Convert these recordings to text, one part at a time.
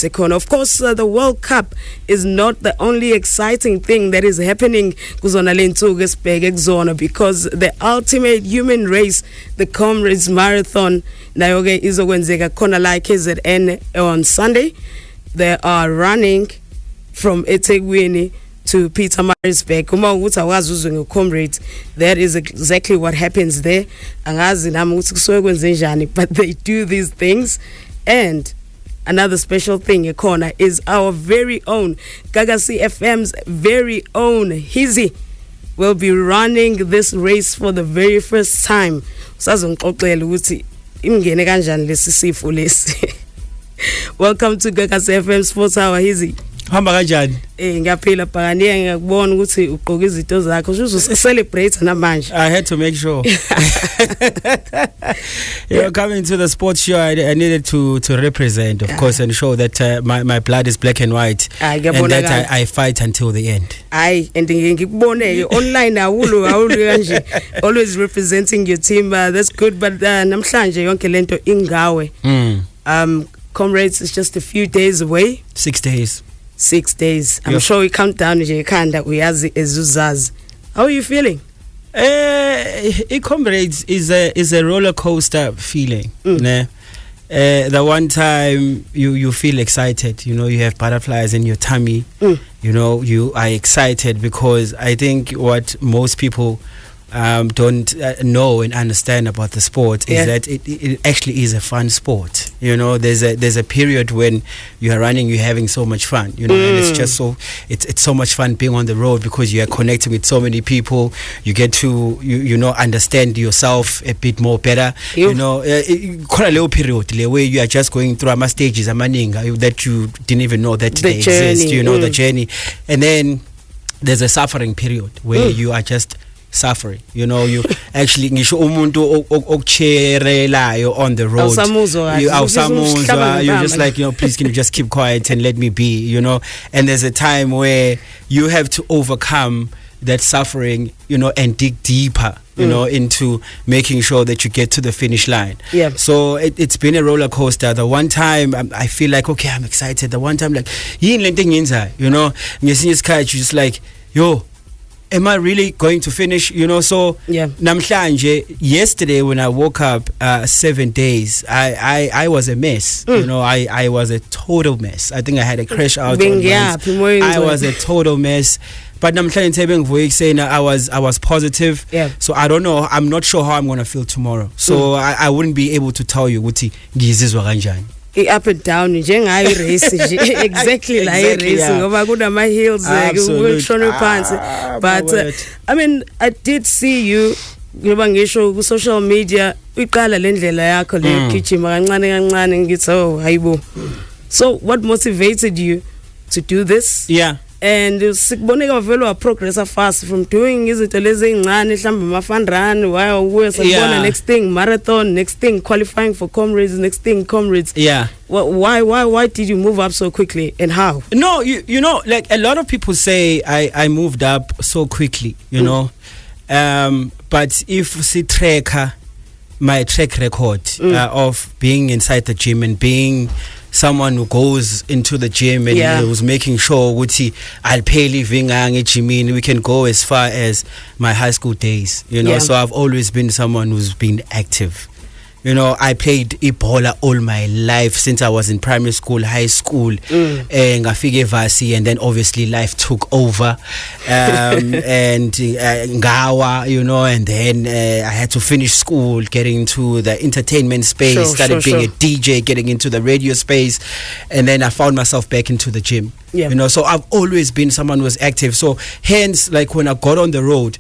comrades ekhona. Of course, the World Cup is not the only exciting thing that is happening kuzona lentsuku esibheke kuzona, because the ultimate human race, the Comrades Marathon, nayo ke izokwenzeka khona la KZN on Sunday. They are running from eThekwini to Pietermaritzburg. Uma ukuthi awazi uzwe ngecomrades, that is exactly what happens there. Angazi nami ukuthi kusuke kwenze njani, but they do these things. And another special thing ekhona is our very own Gagasi FM's very own Hizzy will be running this race for the very first time. Usazongixoxela ukuthi imngene kanjani lesi sifo lesi. Welcome to Gagasi FM Sports Hour, Hizzy. Hamba kanjani? Ngiyaphila bhakaniya, ngiyakubona ukuthi ugqoka izinto zakho uze celebrate namanje. I had to make sure. Coming to the sports show, I needed to represent, of course, and show that my blood is black and white, and that I fight until the end. And ngikubone online awulu kanje, always representing your team. That's good, but namhlanje yonke lento ingawe. Comrades, it's just a few days away. 6 days. 6 days. I'm sure we count down nje ekhanda uyazi ezuzazi. How are you feeling? Comrades is a roller coaster feeling. The one time you feel excited, you have butterflies in your tummy. You are excited because I think what most people don't know and understand about the sport is that it actually is a fun sport. There's a period when you are running, you're having so much fun, and it's just it's so much fun being on the road because you are connecting with so many people. You get to understand yourself a bit more better. Quite a little period where you are just going through ama stages amaninga that you didn't even know that they exist. The journey, and then there's a suffering period where you are just suffering. You actually ngisho umuntu okucherelayo on the road, you're just like, please can you just keep quiet and let me be, and there's a time where you have to overcome that suffering, and dig deeper, into making sure that you get to the finish line. So it's been a roller coaster. The one time I feel like, okay, I'm excited. The one time like ngesinye isikhathi you're just like, am I really going to finish? So namhlanje, yesterday when I woke up 7 days, I was a mess. I was a total mess. I think I had a crash out. I was a total mess. But namhlanje saying I was positive. So I don't know. I'm not sure how I'm gonna feel tomorrow. So I wouldn't be able to tell you ukuthi ngizizwa kanjani. Up and down njengayo race exactly like race ngoba kunama hills kushona phansi. But I mean, I did see you ngoba ngisho ku social media uqala lendlela yakho le gijima kancane ngithi hayibo. So what motivated you to do this? And sikuboneka vele progress fast from doing izinto lezi ezincane mhlawumbe ama fun run while we sabona next thing marathon, next thing qualifying for comrades, next thing comrades. Why did you move up so quickly and how? No, like a lot of people say I moved up so quickly, but if see tracker my track record of being inside the gym and being someone who goes into the gym and who's making sure I'll pay living gyming, we can go as far as my high school days, so I've always been someone who's been active. I played Ebola all my life since I was in primary school, high school, ngafike Vasi, and then obviously life took over, and Ngawa, and then I had to finish school, getting into the entertainment space, started being a DJ, getting into the radio space, and then I found myself back into the gym. So I've always been someone who was active. So hence, like when I got on the road,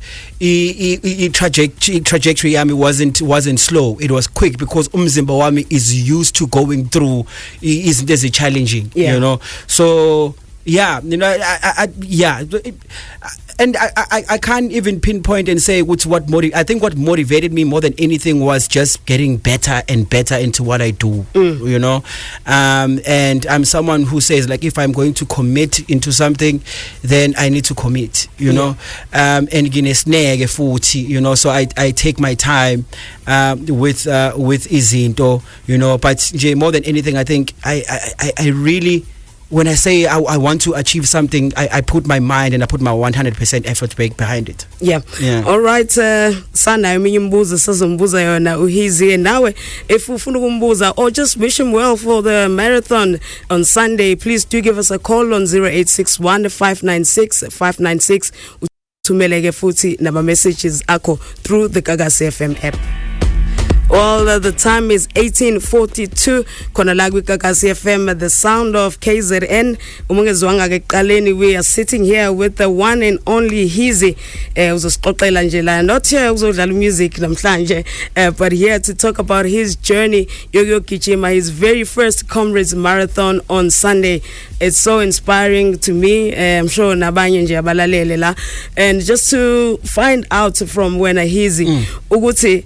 trajectory wasn't slow. It was quick because umzimba wami is used to going through isn't as challenging. So Yeah, you know, and I can't even pinpoint and say I think what motivated me more than anything was just getting better and better into what I do, you know. And I'm someone who says, like, if I'm going to commit into something, then I need to commit, you know. And you know, so I take my time with izinto, you know. But more than anything, I think I really, when I say I want to achieve something, I put my mind and I put my 100% effort behind it. Yeah. All right, sana eminye imbuzo sazombuza yona uHizi nawe if ufuna ukumbuza or just wish him well for the marathon on Sunday, please do give us a call on 0861 596 596 utumeleke futhi nama messages akho through the Gagasi FM app. Well, the time is 18:42. Khona la kwi Gagasi FM, the sound of KZN. Umungezwanga ke qaleni, we are sitting here with the one and only Hizi. Uzosixoxela nje la, not here uzodlala music namhlanje, but here to talk about his journey yokugijima, his very first Comrades Marathon on Sunday. It's so inspiring to me. I'm sure nabanye nje abalalele la, and just to find out from when Hizi ukuthi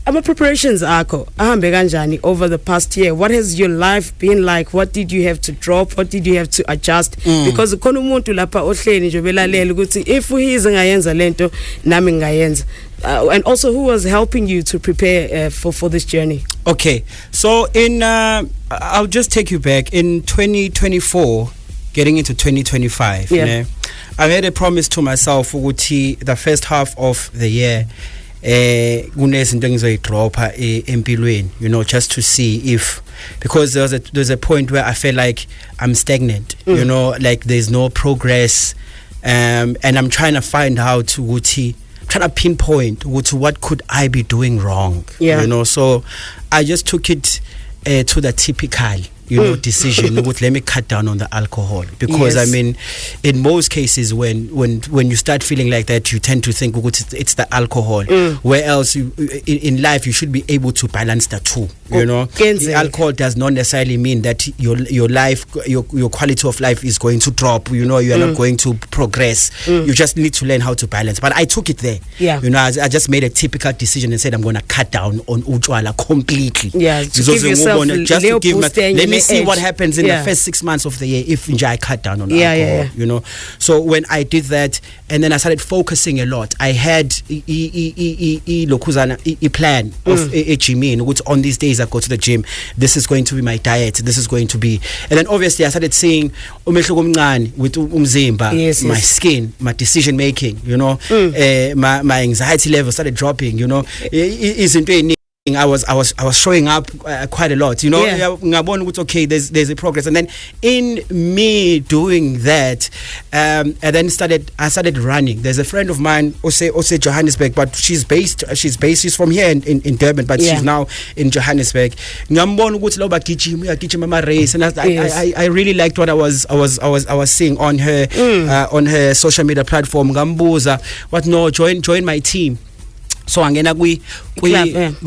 our preparations akho ahambe kanjani over the past year. What has your life been like? What did you have to drop? What did you have to adjust? Because khona umuntu lapha ohleli nje belalela ukuthi if uHizi ngayenza lento nami ngayenza. And also, who was helping you to prepare for this journey? Okay, so I'll just take you back in 2024, getting into 2025. Yeah. You know, I made a promise to myself ukuthi the first half of the year kunezinto engizoyidropa empilweni, you know, just to see if, because there's a point where I felt like I'm stagnant, you know, like there's no progress, and I'm trying to find out trying to pinpoint what could I be doing wrong, you know. So I just took it to the typical, you know, decision. Let me cut down on the alcohol, because I mean, in most cases, when you start feeling like that, you tend to think it's the alcohol. Where else in life you should be able to balance the two. You know, the alcohol does not necessarily mean that your life, your quality of life is going to drop. You know, you are not going to progress. You just need to learn how to balance. But I took it there. Yeah. You know, I just made a typical decision and said I'm going to cut down on utshwala completely. Yeah. To give yourself just to give let me see edge. What happens in the first 6 months of the year if I cut down on alcohol. You know, so when I did that, and then I started focusing a lot, I had a plan of a gym. On these days I go to the gym, this is going to be my diet, this is going to be, and then obviously I started seeing with umzimba, my skin, my decision making, you know, my anxiety level started dropping, you know. I was showing up quite a lot, you know. Okay, there's a progress, and then in me doing that, and then I started running. There's a friend of mine, Ose Johannesburg, but she's from here in Durban, but she's now in Johannesburg. And I really liked what I was seeing on her social media platform. Join my team. So angena kwi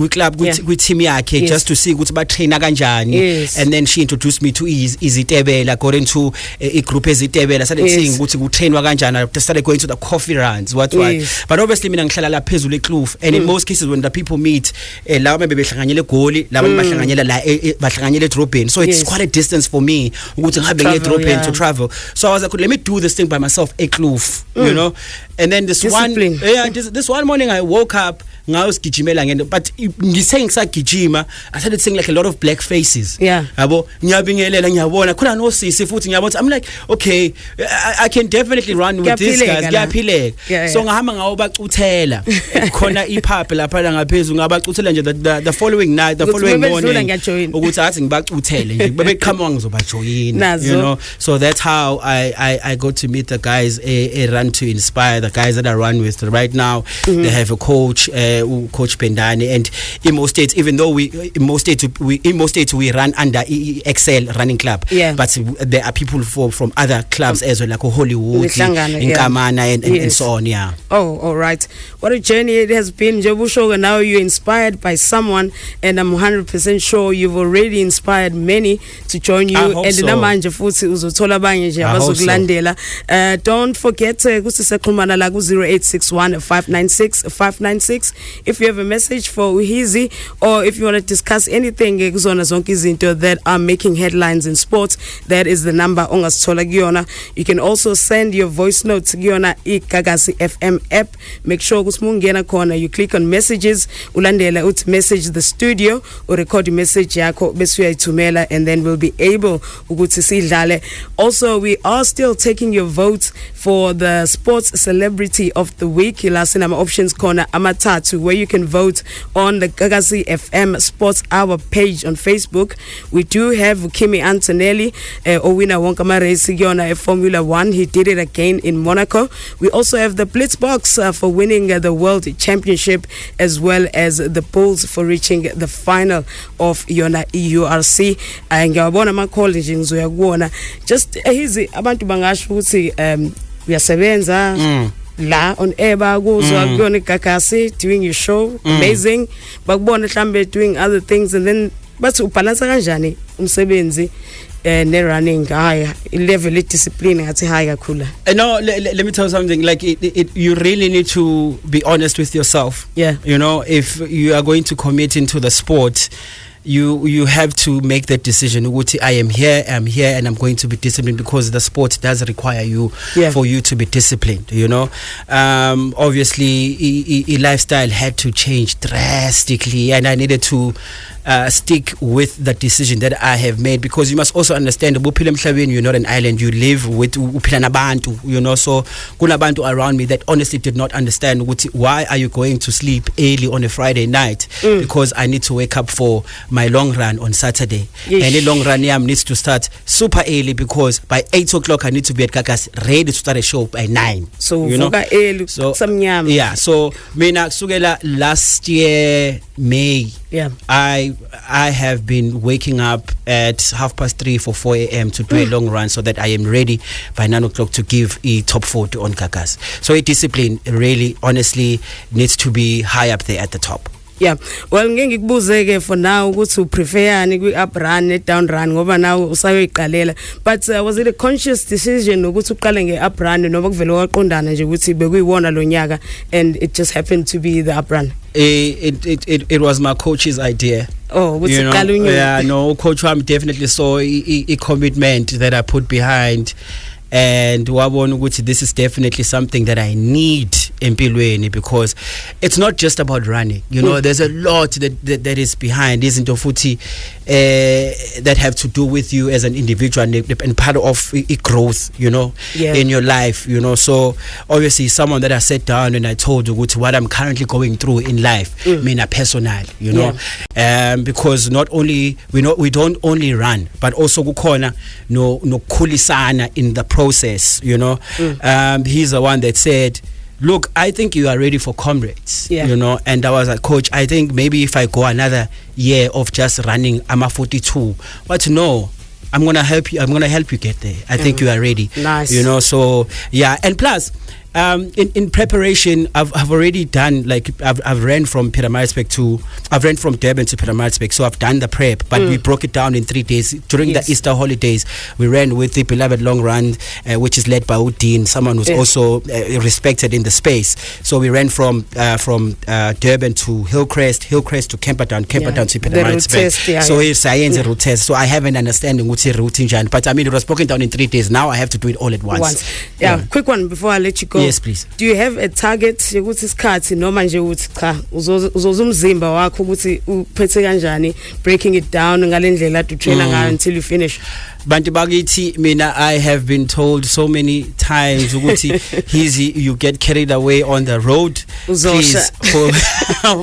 club kwi team yakhe, just to see ukuthi ba trainer kanjani, and then she introduced me to izitebela, according to a group ezitebela, started seeing ukuthi ku trainwa kanjani. I started going to the coffee runs, but obviously mina ngihlala la phezulu eKloof, and in most cases when the people meet, laba maybe behlanganyele eGoli, laba bahlanganyela la bahlanganyele edrobheni, so it's quite a distance for me ukuthi ngihambe ngedrobheni to travel. So I was like, let me do this thing by myself eKloof, you know. And then this one morning I woke up, ngawusigijimela ngento, but ngisengisa I started seeing like a lot of black faces. Yabo ngiyabingelela, ngiyabona khona no sisi futhi ngiyabona. I'm like, okay, I can definitely run with these guys. Ngiyaphileka. So ngahamba ngawo bacuthela khona iphaphe lapha ngaphezulu, ngabacuthela nje the following night, the following morning, ukuthi athi ngibacuthele nje bebeqhamuka ngizobajoyina, you know. So that's how I got to meet the guys, a Run to Inspire, the guys that I run with right now. They have a coach, Coach Pendane, and in most states, even though we run under Excel Running Club, but there are people from other clubs as well, like Hollywood, Nkamana, and so on. Yeah. Oh, all right. What a journey it has been, Jabushoga. Now you're inspired by someone, and I'm 100% sure you've already inspired many to join you. And namanje futhi uzothola abanye nje abazokulandela. Don't forget kusisekhulumana la ku 0861 596 596 if you have a message for Uhizi, or if you want to discuss anything kuzona zonke izinto that are making headlines in sports. That is the number ongasithola kuyona. You can also send your voice notes kuyona iGagasi FM app. Make sure ukuthi mungena khona you click on messages, ulandela uthi message the studio, or record your message yakho bese uyayithumela, and then we'll be able ukuthi sidlale. Also, we are still taking your votes for the sports celebrity of the week. Last nama options corner amatatu, where you can vote on the Gagasi FM Sports Hour page on Facebook. We do have Kimi Antonelli, Owina Wonkama race yona Formula 1. He did it again in Monaco. We also have the Blitzbox for winning the World Championship, as well as the Bulls for reaching the final of yona EURC. Ngiyabona ma call nje ngizoyakuona. Just hizi abantu bangasho ukuthi uyasebenza la on air bakuzwa kuyona iGagasi doing your show, amazing, bakubona mhlambe doing other things, and then bathi ubalance kanjani umsebenzi ne running high level of discipline ngathi high kakhulu? No, let me tell you something, like you really need to be honest with yourself. Yeah, you know, if you are going to commit into the sport, you have to make that decision. I am here, and I'm going to be disciplined, because the sport does require you for you to be disciplined, you know. Obviously lifestyle had to change drastically, and I needed to stick with the decision that I have made, because you must also understand you're not an island, you live with nabantu, you know. So kunabantu around me that honestly did not understand why are you going to sleep early on a Friday night, because I need to wake up for my long run on Saturday. And the long run needs to start super early, because by 8 o'clock I need to be at Gagas ready to start a show by 9. So you know, so mina kusukela last year May, I have been waking up at 3:30 for 4 a.m. to do a long run, so that I am ready by 9 o'clock to give a top 40 on Gagas. So a discipline really honestly needs to be high up there at the top. Yeah, well ngeke ngikubuze for now ukuthi u prefer ni kwi up run ne down run ngoba now usayoyiqalela, but was it a conscious decision ukuthi uqale nge up run noma kuvele waqondana nje ukuthi bekuyiwona lo nyaka and it just happened to be the up run? It was my coach's idea. Oh, what's you know, yeah, no, Coach Wam definitely saw a commitment that I put behind, and wabona ukuthi this is definitely something that I need empilweni, because it's not just about running, you know. There's a lot that is behind, isn't it, futhi that have to do with you as an individual and part of growth, you know, in your life, you know. So obviously someone that I sat down and I told you what I'm currently going through in life, mina personal, you know, because not only we don't only run, but also kukhona no khulisana in the process, you know. He's the one that said, look, I think you are ready for comrades, you know. And I was like, Coach, I think maybe if I go another year of just running, I'm a 42. But no, I'm going to help you. I'm going to help you get there. I think you are ready. Nice. You know, so yeah. And plus, in preparation, I've already done, like, I've ran from Durban to Pietermaritzburg, so I've done the prep, but we broke it down in 3 days. During the Easter holidays, we ran with the beloved long run, which is led by Udin, someone who's also respected in the space. So we ran from Durban to Hillcrest to Camperdown to Pietermaritzburg. So it's a route test. So I have an understanding what's a route in, but I mean, it was broken down in 3 days. Now I have to do it all at once. Quick one before I let you go. Yes, please. Do you have a target yokuthi isikhathi noma nje uthi cha uzozumzimba wakho ukuthi uphethe kanjani, breaking it down ngalendlela to train ngayo until you finish? Bantu bakithi, mina, I have been told so many times ukuthi you get carried away on the road. Please,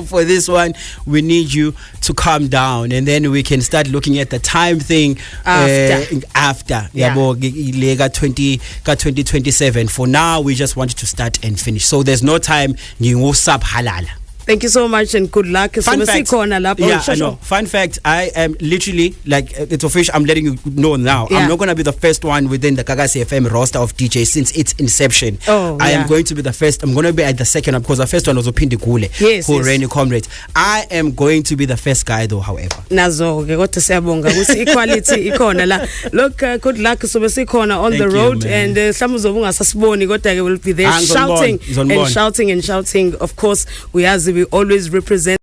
for this one, we need you to calm down, and then we can start looking at the time thing after. Yabo 2027. For now, we just want you to start and finish. So there's no time. Halala. Thank you so much and good luck. Fun fact, yeah, I know. Fun fact, I am literally, like, it's official, I'm letting you know now. Yeah. I'm not going to be the first one within the Gagasi FM roster of DJs since its inception. I am going to be the first. I'm going to be at the second one because the first one was Opindi Gule, who ran Comrades. I am going to be the first guy though, however. Nazo, got to say equality ikona la. Look, good luck so sikhona on the road, and some uzobunga sasiboni kodwa will be there shouting and shouting and shouting. Of course, we always represent